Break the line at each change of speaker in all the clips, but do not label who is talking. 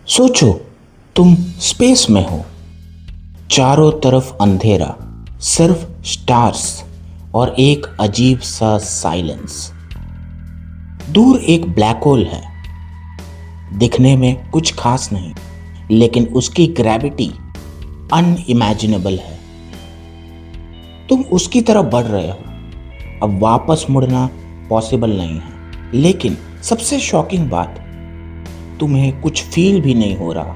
सोचो, तुम स्पेस में हो, चारों तरफ अंधेरा, सिर्फ स्टार्स और एक अजीब सा साइलेंस। दूर एक ब्लैक होल है, दिखने में कुछ खास नहीं, लेकिन उसकी ग्रेविटी अनइमेजिनेबल है। तुम उसकी तरफ बढ़ रहे हो, अब वापस मुड़ना पॉसिबल नहीं है। लेकिन सबसे शॉकिंग बात, तुम्हें कुछ फील भी नहीं हो रहा।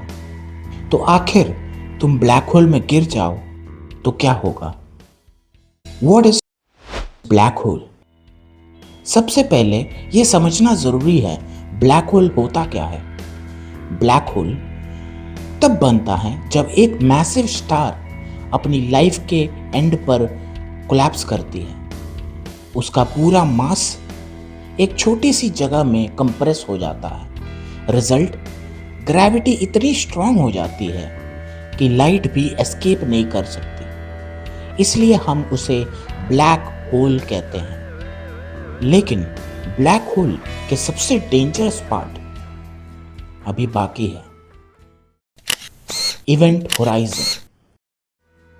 तो आखिर तुम ब्लैक होल में गिर जाओ तो क्या होगा? What is black hole? सबसे पहले यह समझना जरूरी है, ब्लैक होल होता क्या है। ब्लैक होल तब बनता है जब एक मैसिव स्टार अपनी लाइफ के एंड पर कोलैप्स करती है। उसका पूरा मास एक छोटी सी जगह में कंप्रेस हो जाता है। रिजल्ट, ग्रेविटी इतनी स्ट्रांग हो जाती है कि लाइट भी एस्केप नहीं कर सकती। इसलिए हम उसे ब्लैक होल कहते हैं। लेकिन ब्लैक होल के सबसे डेंजरस पार्ट अभी बाकी है। Event horizon.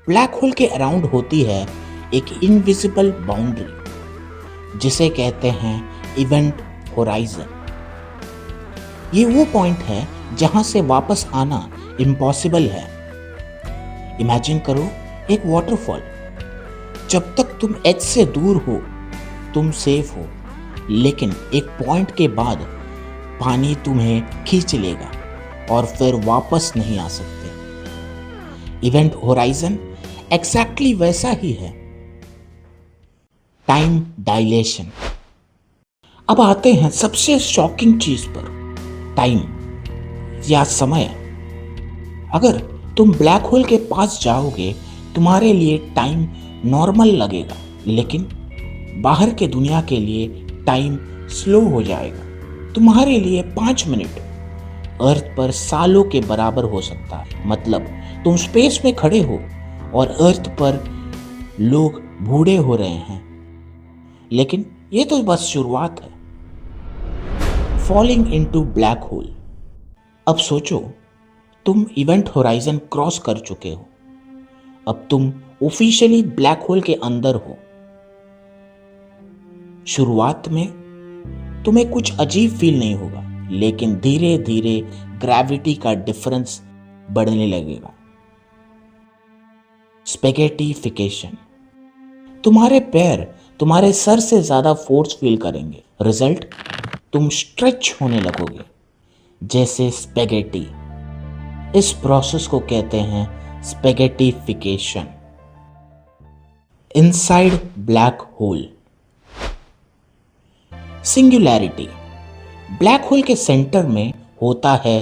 ब्लैक होल के अराउंड होती है एक इनविजिबल बाउंड्री, जिसे कहते हैं इवेंट होराइजन। ये वो पॉइंट है जहां से वापस आना इम्पॉसिबल है। इमेजिन करो एक वाटरफॉल। जब तक तुम एज से दूर हो तुम सेफ हो, लेकिन एक पॉइंट के बाद पानी तुम्हें खींच लेगा और फिर वापस नहीं आ सकते। इवेंट होराइजन एग्जैक्टली वैसा ही है। Time dilation. अब आते हैं सबसे शॉकिंग चीज पर, टाइम या समय। अगर तुम ब्लैक होल के पास जाओगे, तुम्हारे लिए टाइम नॉर्मल लगेगा, लेकिन बाहर के दुनिया के लिए टाइम स्लो हो जाएगा। तुम्हारे लिए 5 मिनट अर्थ पर सालों के बराबर हो सकता है। मतलब तुम स्पेस में खड़े हो और अर्थ पर लोग बूढ़े हो रहे हैं। लेकिन ये तो बस शुरुआत है। Falling into black hole. अब सोचो, तुम इवेंट होराइजन क्रॉस कर चुके हो। अब तुम ऑफिशियली ब्लैक होल के अंदर हो। शुरुआत में तुम्हें कुछ अजीब फील नहीं होगा, लेकिन धीरे धीरे ग्रेविटी का डिफरेंस बढ़ने लगेगा। स्पेगेटिफिकेशन। तुम्हारे पैर तुम्हारे सर से ज्यादा फोर्स फील करेंगे। रिजल्ट, तुम स्ट्रेच होने लगोगे जैसे स्पेगेटी। इस प्रोसेस को कहते हैं spaghettification. Inside black hole. Singularity. Black hole के सेंटर में होता है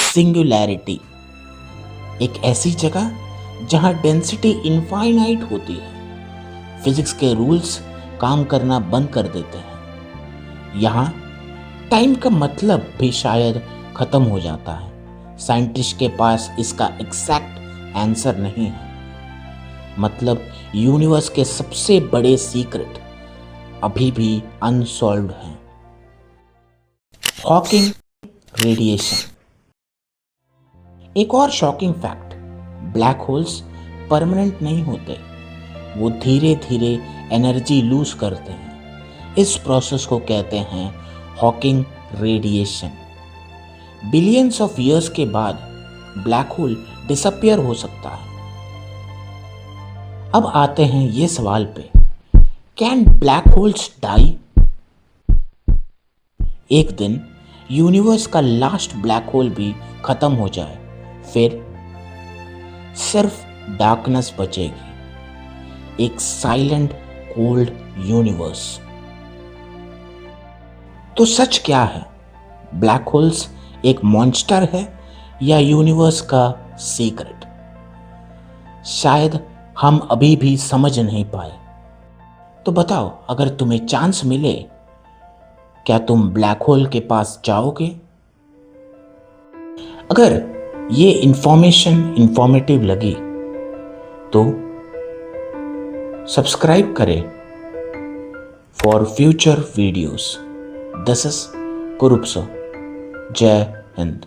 सिंगुलैरिटी, एक ऐसी जगह जहां डेंसिटी इनफाइनाइट होती है। फिजिक्स के रूल्स काम करना बंद कर देते हैं। यहाँ टाइम का मतलब भी शायद खत्म हो जाता है। साइंटिस्ट के पास इसका एग्जैक्ट आंसर नहीं है। मतलब यूनिवर्स के सबसे बड़े सीक्रेट अभी भी अनसॉल्व्ड हैं। Hawking radiation. एक और shocking fact, black holes permanent नहीं होते, वो धीरे धीरे एनर्जी लूज करते हैं। इस प्रोसेस को कहते हैं Hawking radiation. Billions of years के बाद ब्लैक होल डिसअपियर हो सकता है। अब आते हैं ये सवाल पे, कैन ब्लैक होल्स डाई? एक दिन यूनिवर्स का लास्ट ब्लैक होल भी खत्म हो जाए, फिर सिर्फ डार्कनेस बचेगी, एक साइलेंट कोल्ड यूनिवर्स। तो सच क्या है? ब्लैक होल्स एक मॉन्स्टर है या यूनिवर्स का सीक्रेट? शायद हम अभी भी समझ नहीं पाए। तो बताओ, अगर तुम्हें चांस मिले, क्या तुम ब्लैक होल के पास जाओगे? अगर ये इंफॉर्मेटिव लगी तो सब्सक्राइब करें for future videos. This is कुरुप्सो। जय हिंद।